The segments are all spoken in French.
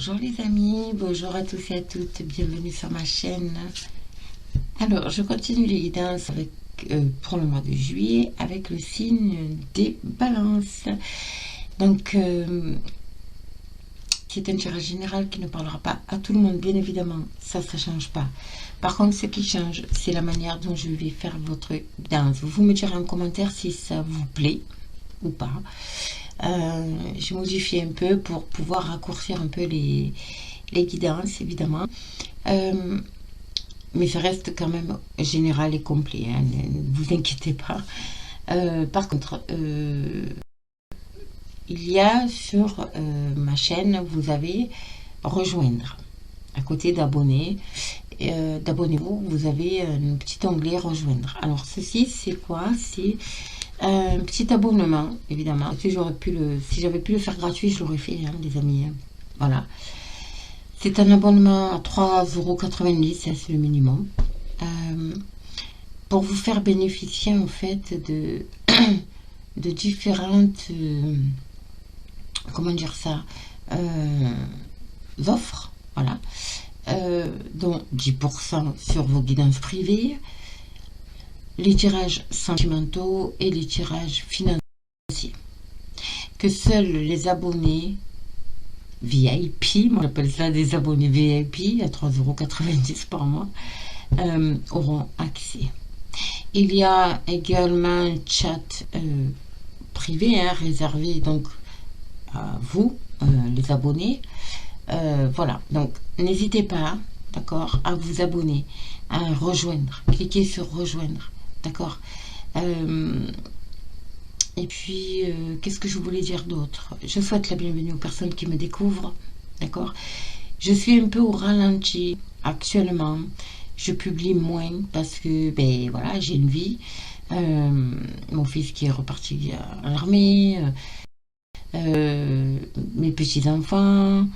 Bonjour les amis, bonjour à tous et à toutes, bienvenue sur ma chaîne. Alors, je continue les guidances avec, pour le mois de juillet avec le signe des balances. Donc, c'est un tirage général qui ne parlera pas à tout le monde, bien évidemment, ça ne change pas. Par contre, ce qui change, c'est la manière dont je vais faire votre guidance. Vous me direz en commentaire si ça vous plaît ou pas. J'ai modifié un peu pour pouvoir raccourcir un peu les guidances, évidemment. Mais ça reste quand même général et complet, hein, ne vous inquiétez pas. Par contre, il y a sur ma chaîne, vous avez rejoindre. À côté d'abonner, d'abonnez-vous, vous avez un petit onglet rejoindre. Alors ceci, c'est quoi? C'est un petit abonnement, évidemment. Si j'avais pu le faire gratuit, je l'aurais fait, hein, les amis. Hein. Voilà. C'est un abonnement à 3,90 €, c'est le minimum. Pour vous faire bénéficier, en fait, de, de différentes... comment dire ça, offres, voilà, dont 10% sur vos guidances privées, les tirages sentimentaux et les tirages financiers, que seuls les abonnés VIP, moi j'appelle ça des abonnés VIP à 3,90 € par mois, auront accès. Il y a également un chat privé, hein, réservé donc à vous, les abonnés. Voilà, donc n'hésitez pas, d'accord, à vous abonner, à rejoindre, cliquez sur rejoindre, d'accord. Et puis, qu'est-ce que je voulais dire d'autre? Je souhaite la bienvenue aux personnes qui me découvrent, d'accord. Je suis un peu au ralenti actuellement, je publie moins parce que, ben voilà, j'ai une vie, mon fils qui est reparti à l'armée, mes petits-enfants,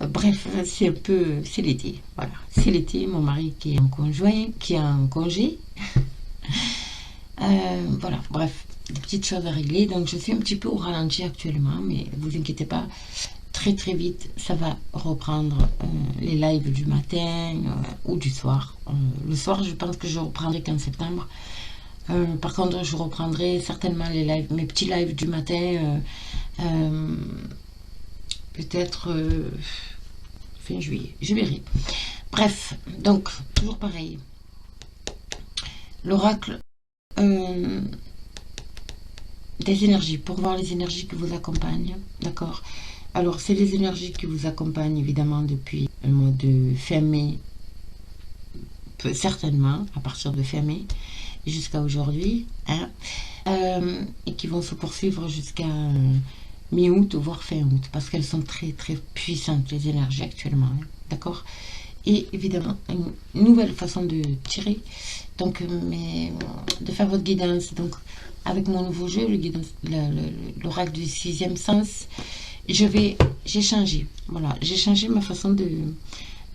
bref, c'est un peu, c'est l'été, voilà, c'est l'été, mon mari qui est en conjoint, qui est en congé, voilà, bref, des petites choses à régler, donc je suis un petit peu au ralenti actuellement, mais vous inquiétez pas, très très vite, ça va reprendre les lives du matin ou du soir. Le soir, je pense que je reprendrai qu'en septembre. Par contre, je reprendrai certainement les lives, mes petits lives du matin, peut-être fin juillet, je verrai. Bref, donc, toujours pareil. L'oracle des énergies, pour voir les énergies qui vous accompagnent, d'accord. Alors, c'est les énergies qui vous accompagnent, évidemment, depuis le mois de fin mai, certainement, à partir de fin mai, jusqu'à aujourd'hui, hein, et qui vont se poursuivre jusqu'à mi-août, voire fin août, parce qu'elles sont très, très puissantes, les énergies, actuellement, hein, d'accord. Et évidemment, une nouvelle façon de tirer, donc, de faire votre guidance, donc, avec mon nouveau jeu, l'oracle du sixième sens, j'ai changé, voilà, j'ai changé ma façon de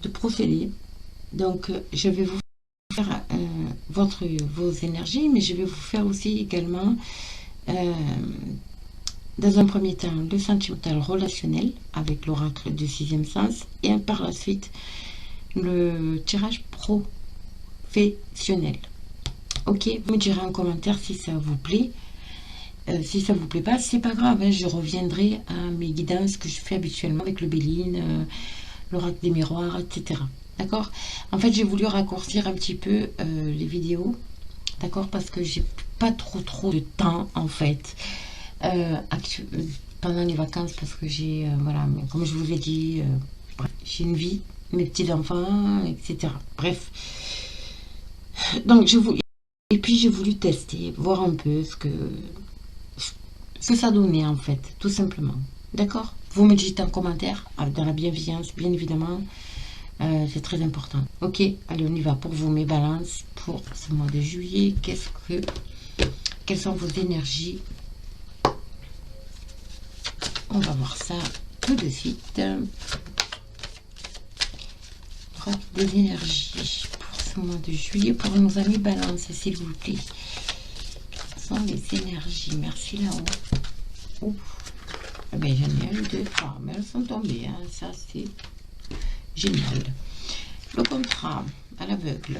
procéder. Donc, je vais vous faire vos énergies, mais je vais vous faire aussi également, dans un premier temps, le sentimental relationnel avec l'oracle du sixième sens, et par la suite, le tirage professionnel. Ok, vous me direz en commentaire si ça vous plaît. Si ça vous plaît pas, c'est pas grave, hein, je reviendrai à mes guidances que je fais habituellement avec le Béline, l'oracle des miroirs, etc. D'accord. En fait, j'ai voulu raccourcir un petit peu les vidéos, d'accord, parce que j'ai pas trop de temps, en fait, pendant les vacances, parce que j'ai, voilà, comme je vous ai dit, j'ai une vie, mes petits-enfants, etc. Bref. Donc, et puis j'ai voulu tester, voir un peu ce que ça donnait, en fait, tout simplement. D'accord. Vous me dites en commentaire, dans la bienveillance, bien évidemment. C'est très important. Ok, allez, on y va pour vous, mes balances, pour ce mois de juillet. Quelles sont vos énergies? On va voir ça tout de suite. Des énergies pour ce mois de juillet, pour nos amis balances, s'il vous plaît. Quelles sont les énergies? Merci là-haut. Ah ben, j'en ai 1, 2, 3, mais elles sont tombées, hein. Ça, c'est Génial. Le contrat à l'aveugle.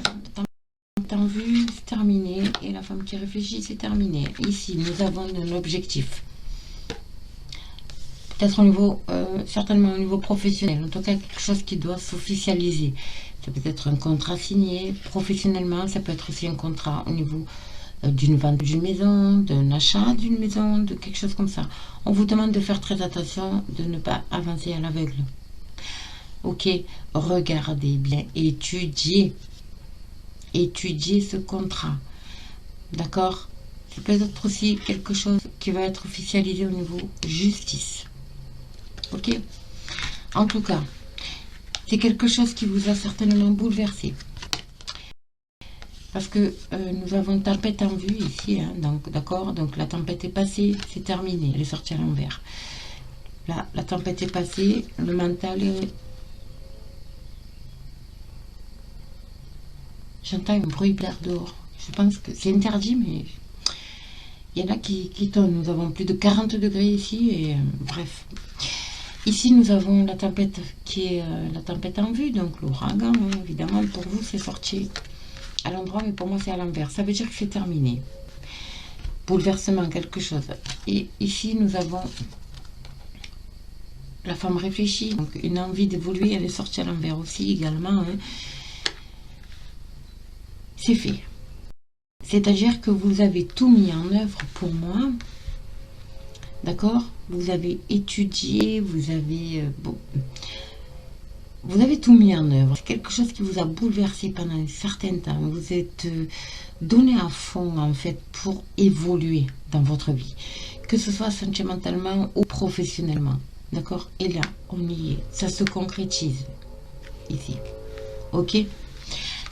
En vue, c'est terminé. Et la femme qui réfléchit, c'est terminé. Ici, nous avons un objectif. Peut-être au niveau, certainement au niveau professionnel. En tout cas, quelque chose qui doit s'officialiser. Ça peut être un contrat signé professionnellement. Ça peut être aussi un contrat au niveau d'une vente d'une maison, d'un achat d'une maison, de quelque chose comme ça. On vous demande de faire très attention, de ne pas avancer à l'aveugle. Ok, regardez bien, étudiez ce contrat. D'accord? C'est peut-être aussi quelque chose qui va être officialisé au niveau justice. Ok? En tout cas, c'est quelque chose qui vous a certainement bouleversé. Parce que nous avons tempête en vue ici, hein, donc d'accord, donc la tempête est passée, c'est terminé, elle est sortie à l'envers. Là, la tempête est passée, le mental est... J'entends un bruit d'air dehors. Je pense que c'est interdit, mais il y en a qui tournent. Nous avons plus de 40 degrés ici, et bref. Ici, nous avons la tempête qui est la tempête en vue, donc l'ouragan, hein, évidemment, pour vous, c'est sorti à l'endroit, mais pour moi, c'est à l'envers. Ça veut dire que c'est terminé. Bouleversement, quelque chose. Et ici, nous avons la femme réfléchie, donc une envie d'évoluer, elle est sortie à l'envers aussi, également. Hein. C'est fait. C'est-à-dire que vous avez tout mis en œuvre pour moi. D'accord? Vous avez étudié, vous avez tout mis en œuvre. C'est quelque chose qui vous a bouleversé pendant un certain temps. Vous êtes donné à fond, en fait, pour évoluer dans votre vie. Que ce soit sentimentalement ou professionnellement. D'accord? Et là, on y est. Ça se concrétise. Ici. Ok?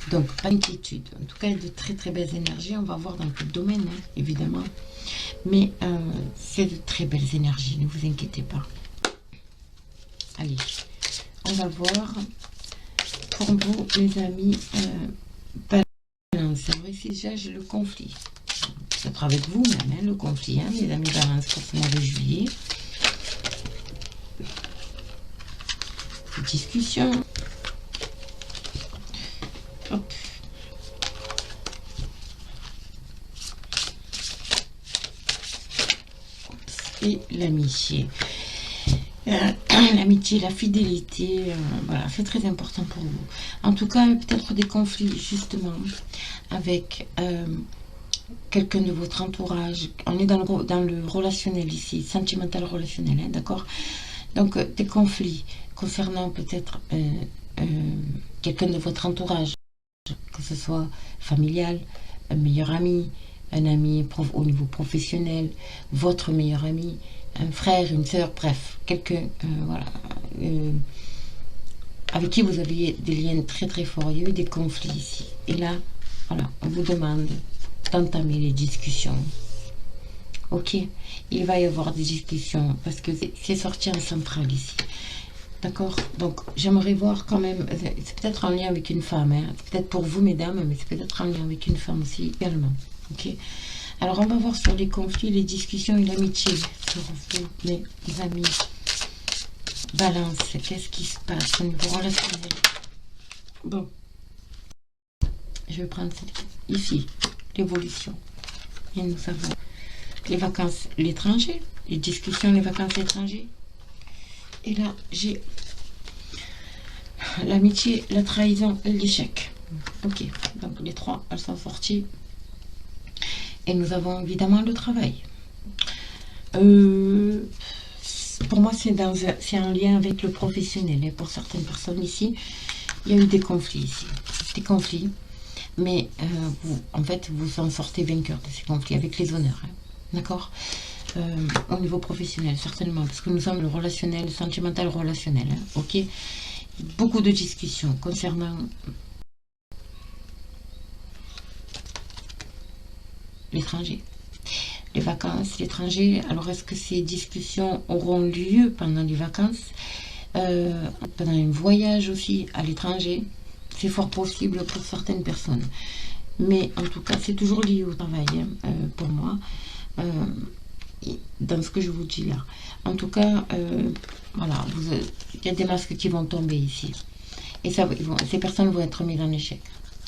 Donc, pas d'inquiétude. En tout cas, de très très belles énergies. On va voir dans quel domaine, hein, évidemment. Mais c'est de très belles énergies. Ne vous inquiétez pas. Allez, on va voir pour vous, les amis, balance. Alors ici, déjà, j'ai le conflit. Peut-être avec vous même, hein, le conflit, hein, les amis balance pour ce mois de juillet. Discussion. Hop. Et l'amitié. L'amitié, la fidélité, voilà, c'est très important pour vous. En tout cas, peut-être des conflits, justement, avec quelqu'un de votre entourage. On est dans le relationnel ici, sentimental relationnel, hein, d'accord? Donc, des conflits concernant peut-être quelqu'un de votre entourage, que ce soit familial, un meilleur ami, un ami au niveau professionnel, votre meilleur ami, un frère, une soeur, bref, quelqu'un, voilà, avec qui vous aviez des liens très très forts. Il y a eu des conflits ici. Et là, voilà, on vous demande d'entamer les discussions. Ok, il va y avoir des discussions parce que c'est sorti en centrale ici. D'accord? Donc, j'aimerais voir quand même, c'est peut-être en lien avec une femme, hein. C'est peut-être pour vous, mesdames, mais c'est peut-être en lien avec une femme aussi également. Ok? Alors, on va voir sur les conflits, les discussions et l'amitié. Sur vous, mes amis. Balance, qu'est-ce qui se passe au niveau relationnel? Bon. Je vais prendre ici, l'évolution. Et nous avons les vacances, l'étranger, les discussions, les vacances étrangères. Et là, j'ai l'amitié, la trahison et l'échec. Ok, donc les trois, elles sont sorties. Et nous avons évidemment le travail. Pour moi, c'est en lien avec le professionnel. Et pour certaines personnes ici, il y a eu des conflits ici. Des conflits. Mais en fait, vous en sortez vainqueur de ces conflits avec les honneurs. Hein. D'accord? Au niveau professionnel, certainement. Parce que nous sommes le relationnel, le sentimental relationnel. Hein, ok? Beaucoup de discussions concernant l'étranger. Les vacances, l'étranger. Alors, est-ce que ces discussions auront lieu pendant les vacances, pendant un voyage aussi à l'étranger? C'est fort possible pour certaines personnes. Mais en tout cas, c'est toujours lié au travail, hein, pour moi, dans ce que je vous dis là. En tout cas, voilà, il y a des masques qui vont tomber ici. Et ça, ces personnes vont être mises en échec.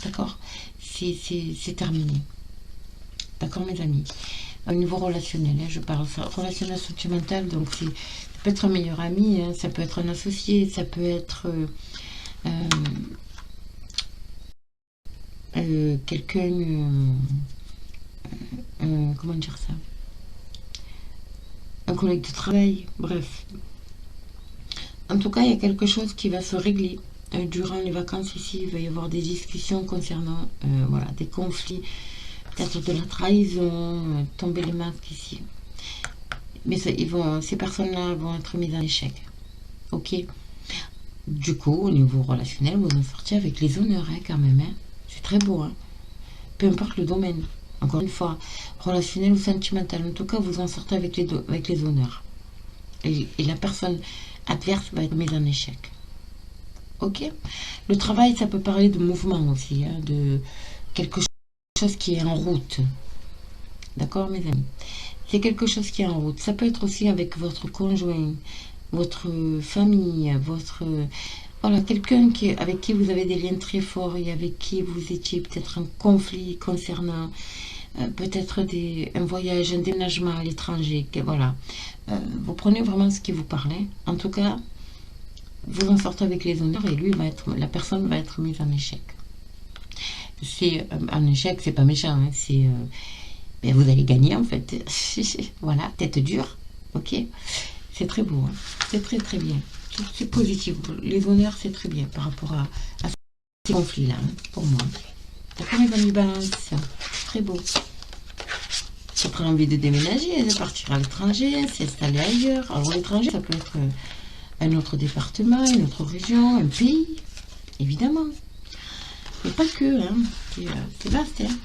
D'accord? C'est terminé. D'accord, mes amis? Au niveau relationnel, hein, je parle ça, relationnel sentimental, donc ça peut être un meilleur ami, hein, ça peut être un associé, ça peut être quelqu'un, comment dire ça? Un collègue de travail, bref. En tout cas, il y a quelque chose qui va se régler. Durant les vacances ici, il va y avoir des discussions concernant voilà, des conflits, peut-être de la trahison, tomber les masques ici. Mais ça, ces personnes-là vont être mises en échec. Ok. Du coup, au niveau relationnel, vous en sortez avec les honneurs, hein, quand même. Hein. C'est très beau. Hein. Peu importe le domaine. Encore une fois, relationnel ou sentimental. En tout cas, vous en sortez avec les honneurs. Et la personne adverse va être mise en échec. Ok. Le travail, ça peut parler de mouvement aussi, hein, de quelque chose qui est en route. D'accord, mes amis? C'est quelque chose qui est en route. Ça peut être aussi avec votre conjoint, votre famille, votre... Voilà, quelqu'un avec qui vous avez des liens très forts et avec qui vous étiez peut-être en conflit concernant peut-être un voyage, un déménagement à l'étranger. Voilà. Vous prenez vraiment ce qui vous parlait. En tout cas, vous en sortez avec les honneurs et la personne va être mise en échec. C'est un échec, c'est pas méchant, hein, c'est... mais vous allez gagner en fait. Voilà, tête dure. Ok. C'est très beau. Hein. C'est très très bien. C'est positif. Les honneurs, c'est très bien par rapport à ces conflits-là, hein, pour moi. D'accord, les amis balance. Très beau. Ça prend envie de déménager, de partir à l'étranger, s'installer ailleurs. Alors l'étranger, ça peut être un autre département, une autre région, un pays, évidemment. Mais pas que, hein. C'est vaste, hein.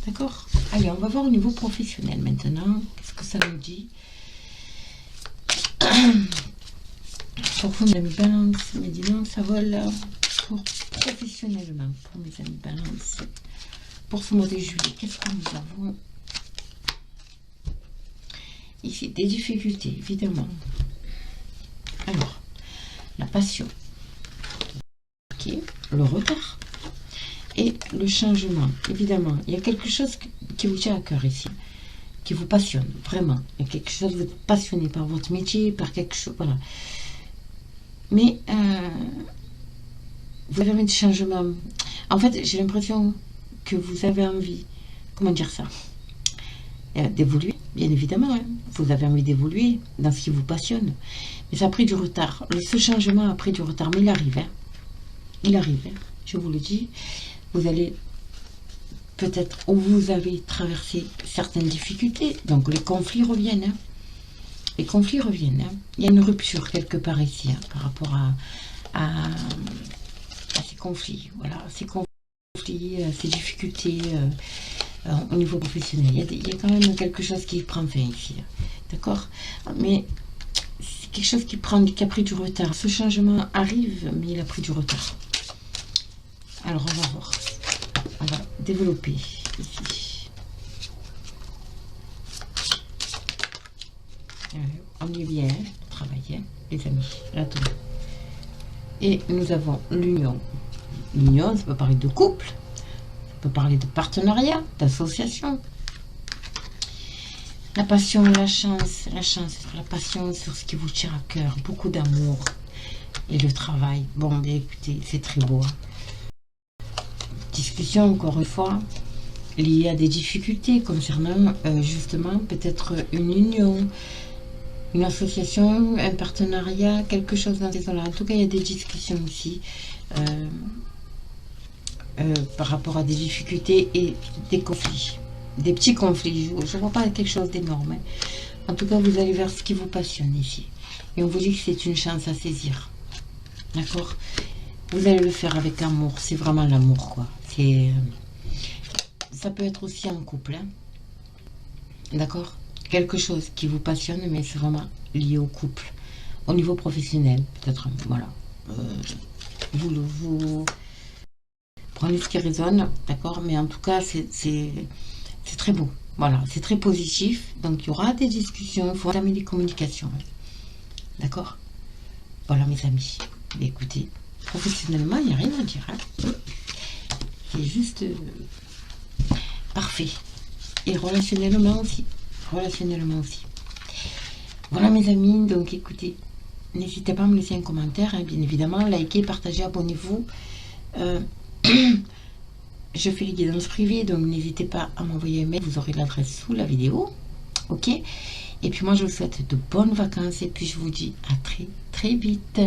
D'accord. Allez, on va voir au niveau professionnel maintenant. Qu'est-ce que ça nous dit? Pour vous, mes amis balance, mais dis donc, ça vole là. Pour professionnellement, pour mes amis balance. Pour ce mois de juillet, qu'est-ce que nous avons? Ici, des difficultés, évidemment. Alors, la passion. Ok, le retard. Et le changement, évidemment. Il y a quelque chose qui vous tient à cœur ici, qui vous passionne, vraiment. Il y a quelque chose, vous êtes passionné par votre métier, par quelque chose, voilà. Mais vous avez envie de changement. En fait, j'ai l'impression que vous avez envie, comment dire ça, d'évoluer, bien évidemment. Hein. Vous avez envie d'évoluer dans ce qui vous passionne. Mais ça a pris du retard. Ce changement a pris du retard, mais il arrive. Hein. Il arrive, hein. Je vous le dis. Vous allez peut-être, où vous avez traversé certaines difficultés, donc les conflits reviennent. Hein. Les conflits reviennent. Hein. Il y a une rupture quelque part ici hein, par rapport à ces conflits. Voilà, ces conflits, ces difficultés au niveau professionnel. Il y a quand même quelque chose qui prend fin ici. D'accord? Mais c'est quelque chose qui a pris du retard. Ce changement arrive, mais il a pris du retard. Alors, on va voir. On va développer ici. On est bien, travailler, les amis. Là, tout. Et nous avons l'union. L'union, ça peut parler de couple, ça peut parler de partenariat, d'association. La passion, la chance, la passion sur ce qui vous tient à cœur, beaucoup d'amour et le travail. Bon, bien écoutez, c'est très beau. Hein. Discussion, encore une fois, liée à des difficultés concernant justement peut-être une union, une association, un partenariat, quelque chose dans ces zones-là. En tout cas, il y a des discussions aussi par rapport à des difficultés et des conflits. Des petits conflits. Je ne vois pas quelque chose d'énorme. Hein. En tout cas, vous allez vers ce qui vous passionne ici. Et on vous dit que c'est une chance à saisir. D'accord? Vous allez le faire avec amour. C'est vraiment l'amour, quoi. Ça peut être aussi en couple. Hein. D'accord? Quelque chose qui vous passionne, mais c'est vraiment lié au couple. Au niveau professionnel, peut-être. Voilà. Vous prenez ce qui résonne. D'accord? Mais en tout cas, c'est très beau. Voilà. C'est très positif. Donc, il y aura des discussions. Il faut entamer des communications. D'accord? Voilà, mes amis. Écoutez, professionnellement, il n'y a rien à dire. Hein. C'est juste parfait. Et relationnellement aussi. Relationnellement aussi. Voilà mes amis, donc écoutez, n'hésitez pas à me laisser un commentaire, hein, bien évidemment, likez, partagez, abonnez-vous. Je fais les guidances privées, donc n'hésitez pas à m'envoyer un mail, vous aurez l'adresse sous la vidéo. Ok. Et puis moi je vous souhaite de bonnes vacances et puis je vous dis à très très vite.